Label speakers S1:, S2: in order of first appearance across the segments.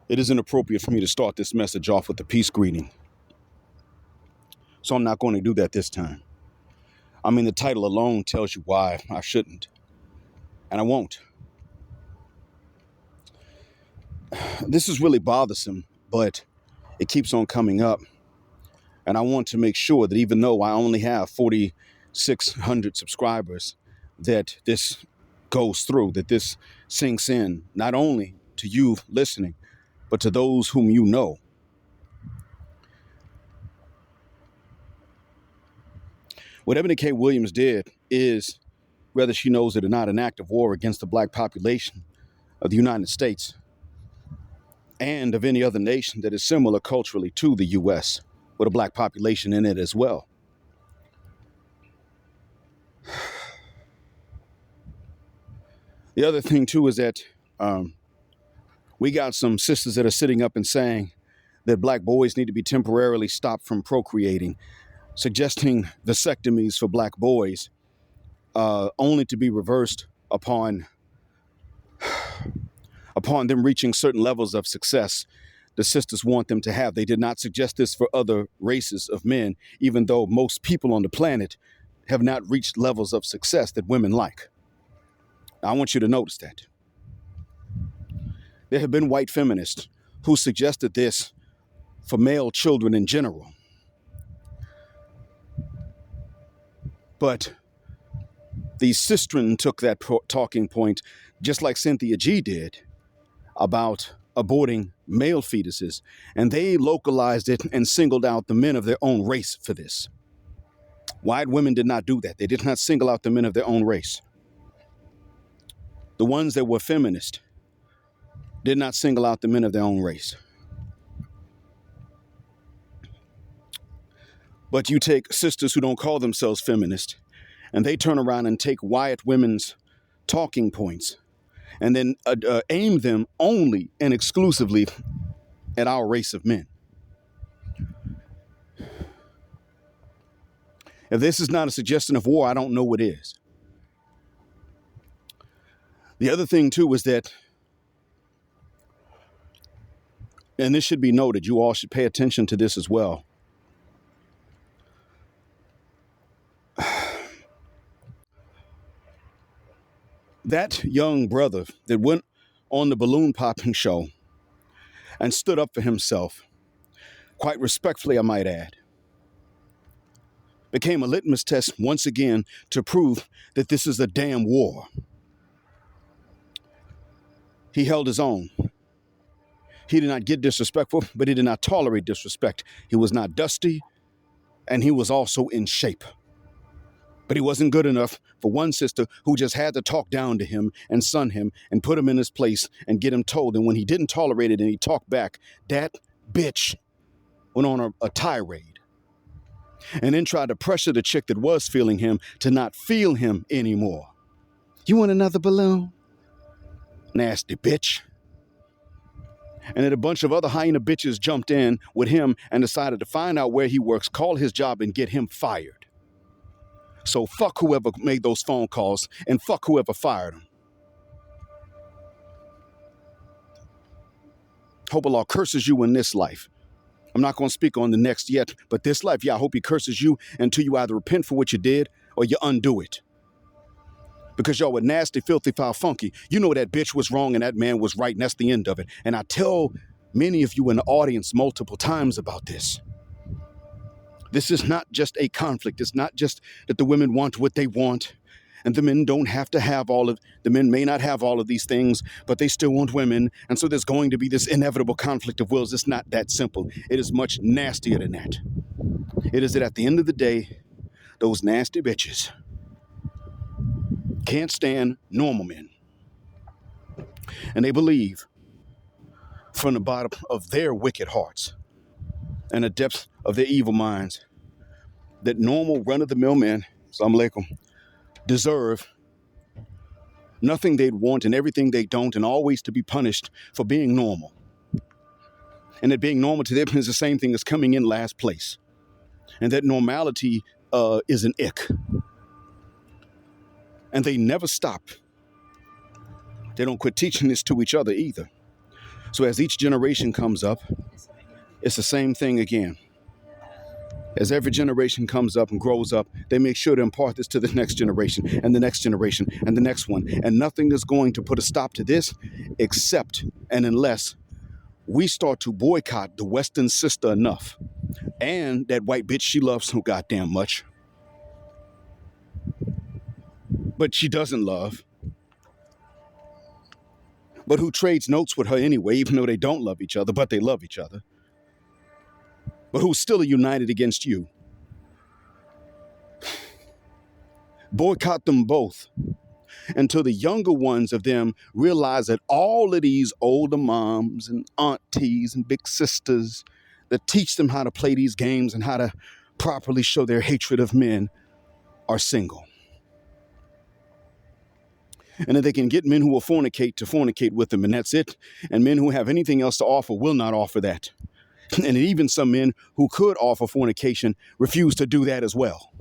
S1: It is inappropriate for me to start this message off with a peace greeting. So I'm not going to do that this time. I mean, the title alone tells you why I shouldn't. And I won't. This is really bothersome, but it keeps on coming up. And I want to make sure that even though I only have 4,600 subscribers, that this goes through, that this sinks in, not only to you listening, but to those whom you know. What Ebony K. Williams did is, whether she knows it or not, an act of war against the black population of the United States and of any other nation that is similar culturally to the U.S., with a black population in it as well. The other thing, too, is that we got some sisters that are sitting up and saying that black boys need to be temporarily stopped from procreating, suggesting vasectomies for black boys, only to be reversed upon them reaching certain levels of success the sisters want them to have. They did not suggest this for other races of men, even though most people on the planet have not reached levels of success that women like. I want you to notice that. There have been white feminists who suggested this for male children in general. But the sistren took that talking point, just like Cynthia G did, about aborting male fetuses, and they localized it and singled out the men of their own race for this. White women did not do that. They did not single out the men of their own race. The ones that were feminist did not single out the men of their own race. But you take sisters who don't call themselves feminist, and they turn around and take white women's talking points and then aim them only and exclusively at our race of men. If this is not a suggestion of war, I don't know what is. The other thing, too, is that, and this should be noted, you all should pay attention to this as well. That young brother that went on the balloon popping show and stood up for himself, quite respectfully, I might add, became a litmus test once again to prove that this is a damn war. He held his own. He did not get disrespectful, but he did not tolerate disrespect. He was not dusty, and he was also in shape. But he wasn't good enough for one sister who just had to talk down to him and son him and put him in his place and get him told. And when he didn't tolerate it and he talked back, that bitch went on a tirade and then tried to pressure the chick that was feeling him to not feel him anymore. You want another balloon? Nasty bitch. And then a bunch of other hyena bitches jumped in with him and decided to find out where he works, call his job, and get him fired. So fuck whoever made those phone calls and fuck whoever fired him. Hope Allah curses you in this life. I'm not going to speak on the next yet, but this life, yeah, I hope he curses you until you either repent for what you did or you undo it. Because y'all were nasty, filthy, foul, funky. You know that bitch was wrong and that man was right, and that's the end of it. And I tell many of you in the audience multiple times about this. This is not just a conflict. It's not just that the women want what they want and the men don't have to have the men may not have all of these things, but they still want women. And so there's going to be this inevitable conflict of wills. It's not that simple. It is much nastier than that. It is that at the end of the day, those nasty bitches can't stand normal men. And they believe from the bottom of their wicked hearts and the depths of their evil minds that normal run-of-the-mill men, Assalamu alaikum, deserve nothing they'd want and everything they don't, and always to be punished for being normal. And that being normal to them is the same thing as coming in last place. And that normality is an ick. And they never stop. They don't quit teaching this to each other either. So as each generation comes up, it's the same thing again. As every generation comes up and grows up, they make sure to impart this to the next generation and the next generation and the next one. And nothing is going to put a stop to this except and unless we start to boycott the Western sister enough. And that white bitch she loves so goddamn much. But she doesn't love. But who trades notes with her anyway, even though they don't love each other, but they love each other. But who's still united against you. Boycott them both until the younger ones of them realize that all of these older moms and aunties and big sisters that teach them how to play these games and how to properly show their hatred of men are single. And if they can get men who will fornicate to fornicate with them, and that's it. And men who have anything else to offer will not offer that. And even some men who could offer fornication refuse to do that as well.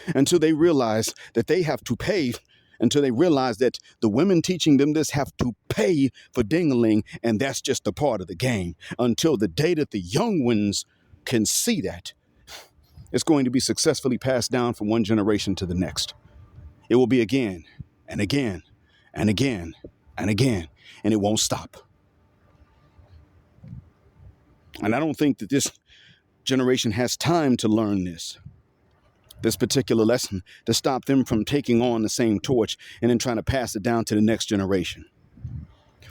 S1: Until they realize that they have to pay, until they realize that the women teaching them this have to pay for ding-a-ling, and that's just a part of the game. Until the day that the young ones can see that, it's going to be successfully passed down from one generation to the next. It will be again and again and again and again, and it won't stop. And I don't think that this generation has time to learn this particular lesson, to stop them from taking on the same torch and then trying to pass it down to the next generation.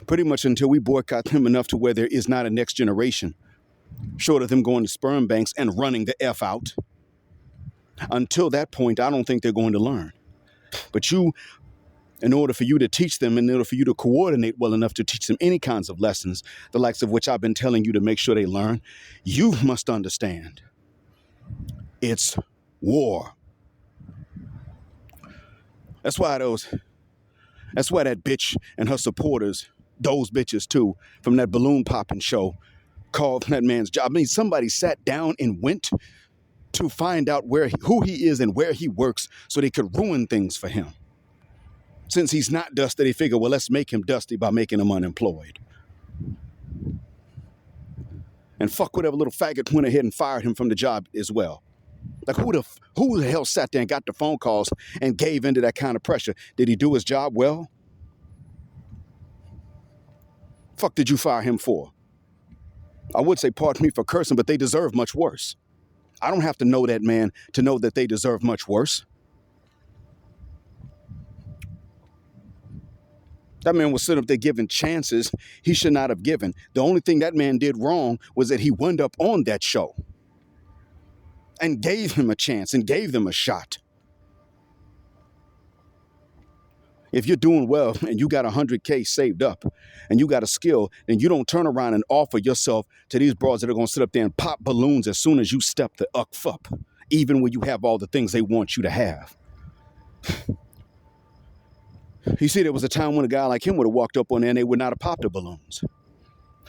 S1: Pretty much until we boycott them enough to where there is not a next generation, short of them going to sperm banks and running the F out. Until that point, I don't think they're going to learn. But in order for you to teach them, in order for you to coordinate well enough to teach them any kinds of lessons, the likes of which I've been telling you to make sure they learn, you must understand it's war. That's why that bitch and her supporters, those bitches too, from that balloon popping show, called that man's job. I mean, somebody sat down and went to find out who he is and where he works so they could ruin things for him. Since he's not dusty, they figure, well, let's make him dusty by making him unemployed. And fuck whatever little faggot went ahead and fired him from the job as well. Like who the hell sat there and got the phone calls and gave into that kind of pressure? Did he do his job well? Fuck did you fire him for? I would say pardon me for cursing, but they deserve much worse. I don't have to know that man to know that they deserve much worse. That man was sitting up there giving chances he should not have given. The only thing that man did wrong was that he wound up on that show and gave him a chance and gave them a shot. If you're doing well and you got 100K saved up and you got a skill, then you don't turn around and offer yourself to these broads that are going to sit up there and pop balloons as soon as you step the up, even when you have all the things they want you to have. You see, there was a time when a guy like him would have walked up on there and they would not have popped the balloons.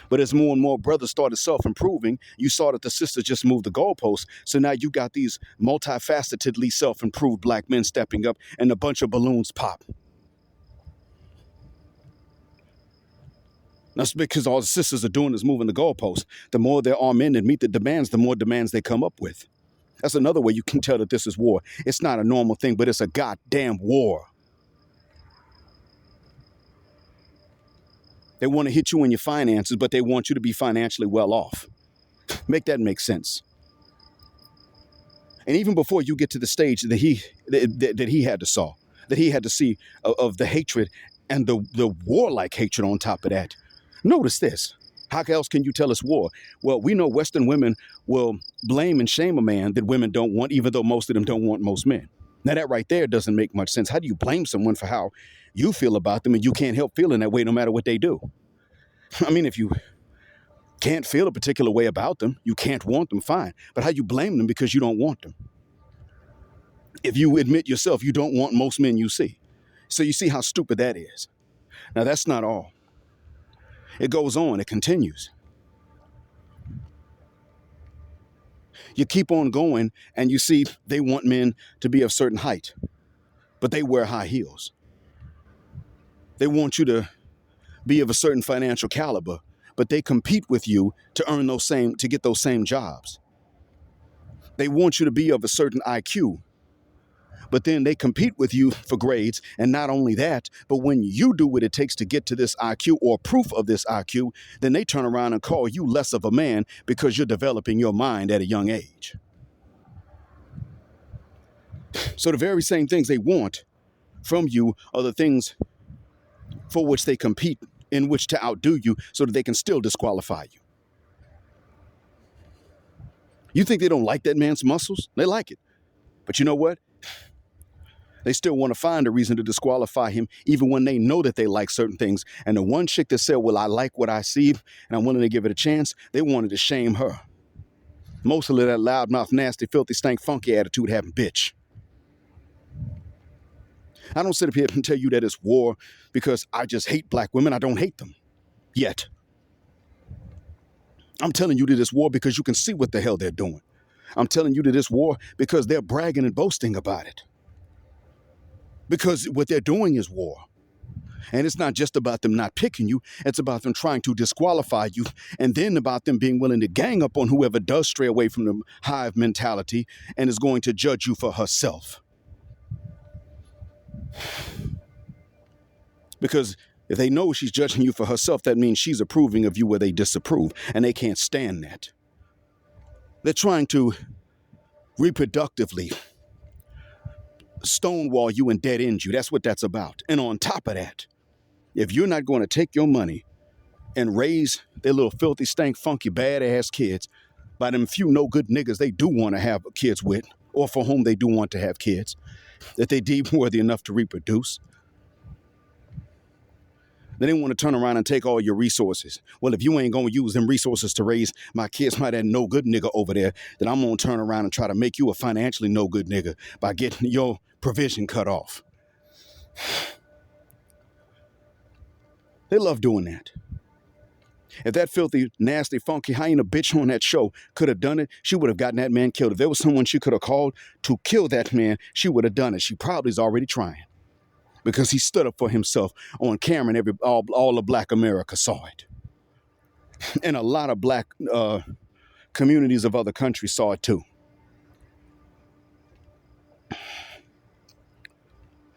S1: But as more and more brothers started self-improving, you saw that the sisters just moved the goalposts. So now you got these multifacetedly self-improved black men stepping up and a bunch of balloons pop. That's because all the sisters are doing is moving the goalposts. The more there are men that meet the demands, the more demands they come up with. That's another way you can tell that this is war. It's not a normal thing, but it's a goddamn war. They want to hit you in your finances, but they want you to be financially well off. Make that make sense. And even before you get to the stage that he had to see of the hatred and the warlike hatred on top of that. Notice this. How else can you tell us war? Well, we know Western women will blame and shame a man that women don't want, even though most of them don't want most men. Now, that right there doesn't make much sense. How do you blame someone for how you feel about them and you can't help feeling that way no matter what they do? I mean, if you can't feel a particular way about them, you can't want them, fine. But how you blame them because you don't want them? If you admit yourself you don't want most men you see. So you see how stupid that is. Now, that's not all. It goes on. It continues. You keep on going and you see they want men to be of certain height, but they wear high heels. They want you to be of a certain financial caliber, but they compete with you to get those same jobs. They want you to be of a certain IQ, but then they compete with you for grades. And not only that, but when you do what it takes to get to this IQ or proof of this IQ, then they turn around and call you less of a man because you're developing your mind at a young age. So the very same things they want from you are the things for which they compete, in which to outdo you so that they can still disqualify you. You think they don't like that man's muscles? They like it. But you know what? They still want to find a reason to disqualify him, even when they know that they like certain things. And the one chick that said, well, I like what I see and I'm willing to give it a chance, they wanted to shame her. Mostly that loudmouth, nasty, filthy, stank, funky attitude having bitch. I don't sit up here and tell you that it's war because I just hate black women. I don't hate them yet. I'm telling you that it's war because you can see what the hell they're doing. I'm telling you that it's war because they're bragging and boasting about it. Because what they're doing is war. And it's not just about them not picking you. It's about them trying to disqualify you. And then about them being willing to gang up on whoever does stray away from the hive mentality and is going to judge you for herself. Because if they know she's judging you for herself, that means she's approving of you where they disapprove. And they can't stand that. They're trying to reproductively stonewall you and dead end you. That's what that's about. And on top of that, if you're not going to take your money and raise their little filthy, stank, funky, badass kids by them few no good niggas they do want to have kids with, or for whom they do want to have kids, that they deem worthy enough to reproduce, then they want to turn around and take all your resources. Well, if you ain't going to use them resources to raise my kids by that no good nigga over there, then I'm going to turn around and try to make you a financially no good nigga by getting your provision cut off. They love doing that. If that filthy, nasty, funky hyena bitch on that show could have done it, she would have gotten that man killed. If there was someone she could have called to kill that man, she would have done it. She probably is already trying because he stood up for himself on camera and all of Black America saw it. And a lot of Black communities of other countries saw it too.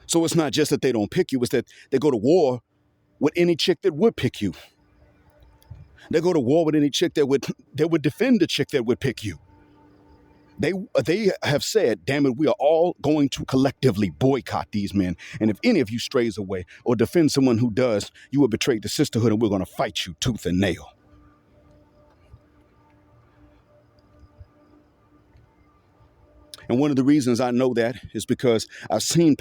S1: So it's not just that they don't pick you, it's that they go to war with any chick that would pick you. They go to war with any chick that would defend the chick that would pick you. They have said, damn it, we are all going to collectively boycott these men. And if any of you strays away or defend someone who does, you will betray the sisterhood and we're going to fight you tooth and nail. And one of the reasons I know that is because I've seen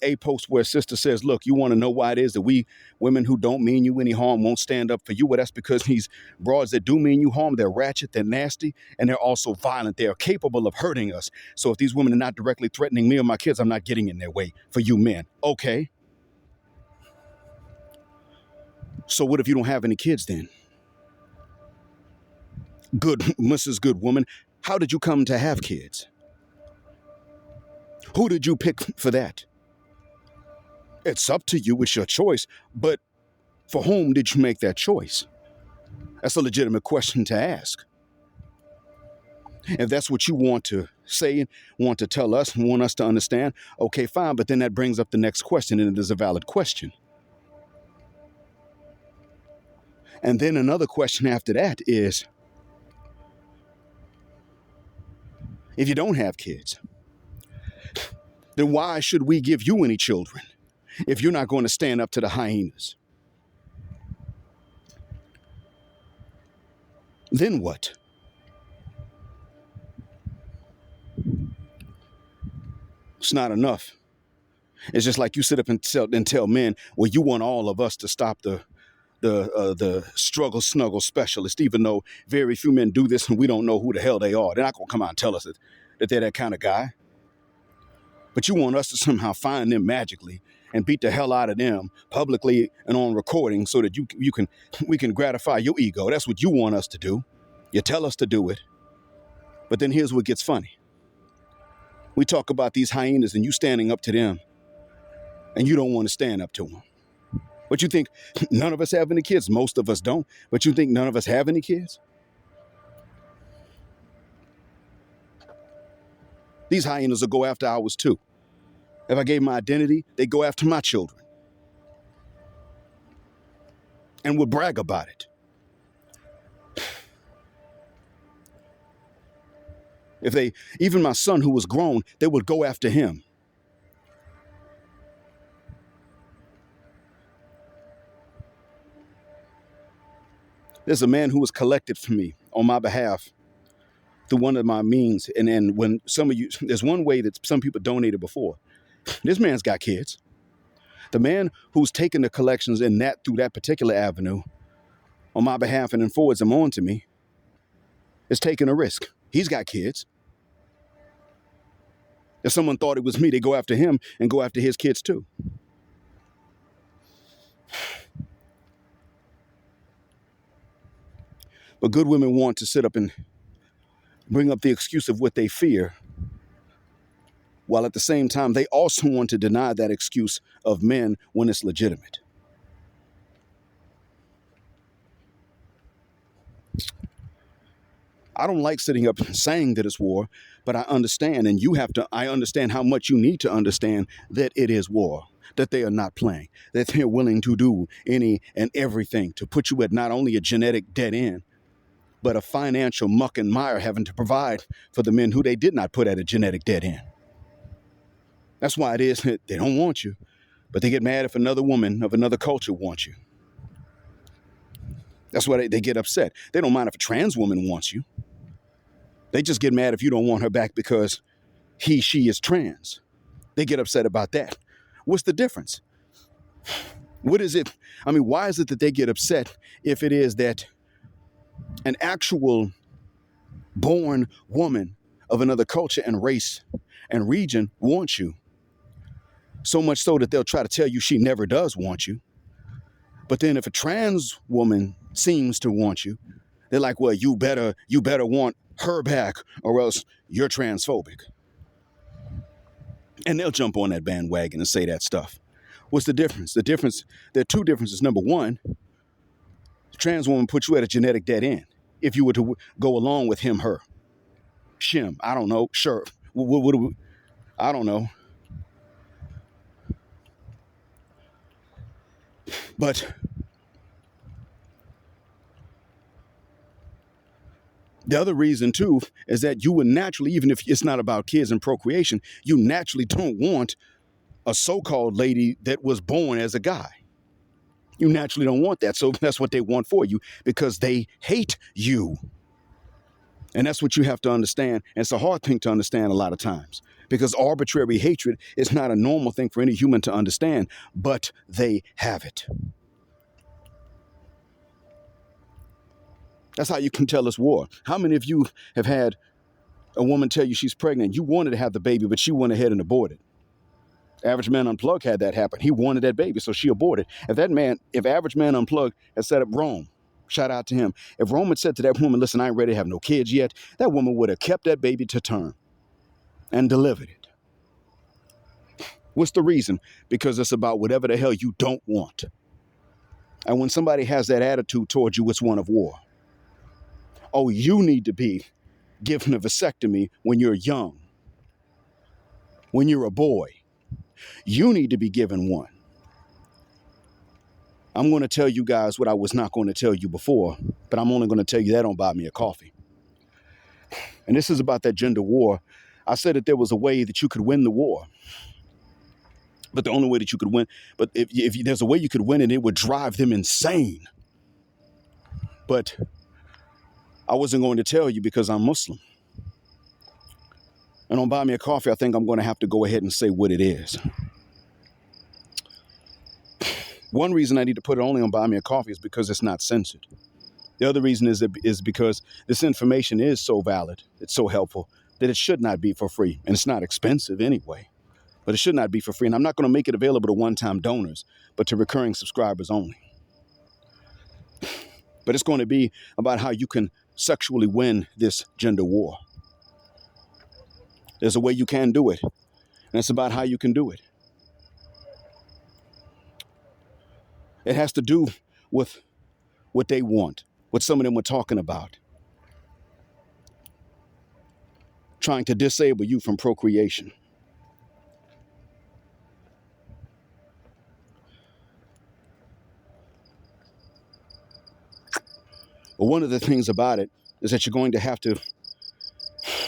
S1: a post where a sister says, look, you want to know why it is that we women who don't mean you any harm won't stand up for you? Well, that's because these broads that do mean you harm, they're ratchet, they're nasty, and they're also violent. They are capable of hurting us. So if these women are not directly threatening me or my kids, I'm not getting in their way for you men. Okay. So what if you don't have any kids then? Good, Mrs. Good Woman, how did you come to have kids? Who did you pick for that? It's up to you. It's your choice. But for whom did you make that choice? That's a legitimate question to ask. If that's what you want to say, want to tell us, and want us to understand, okay, fine. But then that brings up the next question, and it is a valid question. And then another question after that is, if you don't have kids, then why should we give you any children if you're not going to stand up to the hyenas? Then what? It's not enough. It's just like you sit up and tell men, well, you want all of us to stop the struggle snuggle specialist, even though very few men do this and we don't know who the hell they are. They're not going to come out and tell us that they're that kind of guy. But you want us to somehow find them magically and beat the hell out of them publicly and on recording so that we can gratify your ego. That's what you want us to do. You tell us to do it. But then here's what gets funny. We talk about these hyenas and you standing up to them and you don't want to stand up to them. But you think none of us have any kids? Most of us don't. But you think none of us have any kids? These hyenas will go after ours too. If I gave my identity, they go after my children and would brag about it. If they, even my son who was grown, they would go after him. There's a man who was collected for me on my behalf through one of my means. And then when some of you, there's one way that some people donated before. This man's got kids. The man who's taken the collections in that through that particular avenue on my behalf and then forwards them on to me is taking a risk. He's got kids. If someone thought it was me, they go after him and go after his kids too. But good women want to sit up and bring up the excuse of what they fear, while at the same time, they also want to deny that excuse of men when it's legitimate. I don't like sitting up and saying that it's war, but I understand, and I understand how much you need to understand that it is war, that they are not playing, that they're willing to do any and everything to put you at not only a genetic dead end, but a financial muck and mire having to provide for the men who they did not put at a genetic dead end. That's why it is that they don't want you, but they get mad if another woman of another culture wants you. That's why they get upset. They don't mind if a trans woman wants you. They just get mad if you don't want her back because she is trans. They get upset about that. What's the difference? What is it? I mean, why is it that they get upset if it is that an actual born woman of another culture and race and region wants you? So much so that they'll try to tell you she never does want you. But then if a trans woman seems to want you, they're like, well, you better want her back or else you're transphobic. And they'll jump on that bandwagon and say that stuff. What's the difference? There are two differences. Number one, the trans woman puts you at a genetic dead end. If you were to go along with him, her, shim, I don't know, sure. I don't know. But the other reason, too, is that you would naturally, even if it's not about kids and procreation, you naturally don't want a so-called lady that was born as a guy. You naturally don't want that. So that's what they want for you because they hate you. And that's what you have to understand. And it's a hard thing to understand a lot of times because arbitrary hatred is not a normal thing for any human to understand, but they have it. That's how you can tell it's war. How many of you have had a woman tell you she's pregnant? You wanted to have the baby, but she went ahead and aborted. Average Man Unplugged had that happen. He wanted that baby, so she aborted. If Average Man Unplugged had set up Rome, shout out to him. If Rome had said to that woman, listen, I ain't ready to have no kids yet, that woman would have kept that baby to term and delivered it. What's the reason? Because it's about whatever the hell you don't want. And when somebody has that attitude towards you, it's one of war. Oh, you need to be given a vasectomy when you're young, when you're a boy. You need to be given one. I'm going to tell you guys what I was not going to tell you before, but I'm only going to tell you that on Buy Me a Coffee. And this is about that gender war. I said that there was a way that you could win the war. But the only way that you could win, but if there's a way you could win it, it would drive them insane. But I wasn't going to tell you because I'm Muslim. And on Buy Me a Coffee, I think I'm going to have to go ahead and say what it is. One reason I need to put it only on Buy Me a Coffee is because it's not censored. The other reason is because this information is so valid, it's so helpful, that it should not be for free. And it's not expensive anyway, but it should not be for free. And I'm not going to make it available to one-time donors, but to recurring subscribers only. But it's going to be about how you can sexually win this gender war. There's a way you can do it, and it's about how you can do it. It has to do with what they want, what some of them were talking about, trying to disable you from procreation. But one of the things about it is that you're going to have to,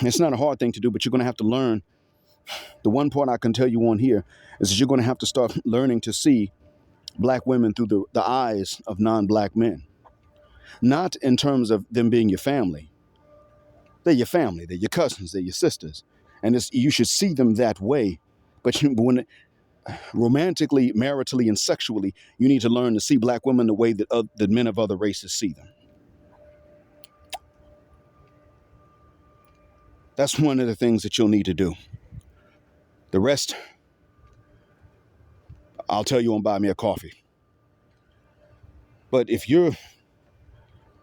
S1: it's not a hard thing to do, but you're going to have to learn. The one part I can tell you on here is that you're going to have to start learning to see black women through the eyes of non-black men. Not in terms of them being your family. They're your family, they're your cousins, they're your sisters. And you should see them that way. But when romantically, maritally, and sexually, you need to learn to see black women the way that men of other races see them. That's one of the things that you'll need to do. The rest, I'll tell you on Buy Me a Coffee. But if you're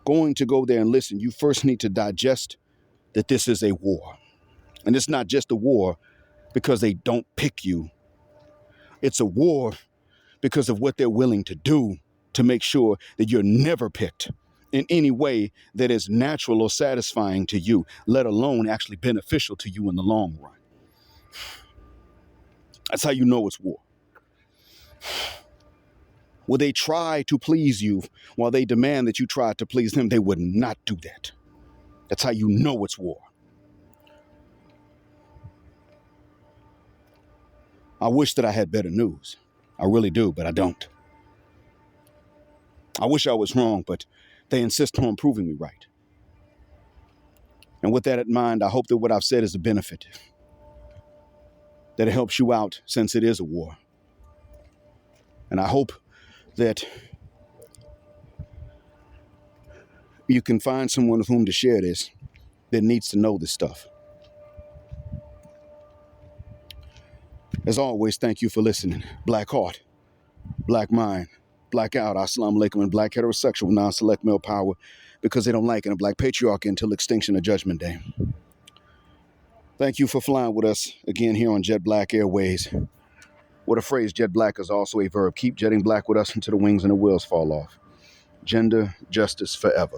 S1: going to go there and listen, you first need to digest that this is a war. And it's not just a war because they don't pick you. It's a war because of what they're willing to do to make sure that you're never picked in any way that is natural or satisfying to you, let alone actually beneficial to you in the long run. That's how you know it's war. Will they try to please you while they demand that you try to please them? They would not do that. That's how you know it's war. I wish that I had better news. I really do, but I don't. I wish I was wrong, but they insist on proving me right. And with that in mind, I hope that what I've said is a benefit, that it helps you out since it is a war. And I hope that you can find someone with whom to share this that needs to know this stuff. As always, thank you for listening. Black heart, black mind, black out, assalamu alaikum, and black heterosexual non-select male power because they don't like it, and black patriarchy until extinction of judgment day. Thank you for flying with us again here on Jet Black Airways. What a phrase, jet black is also a verb. Keep jetting black with us until the wings and the wheels fall off. Gender justice forever.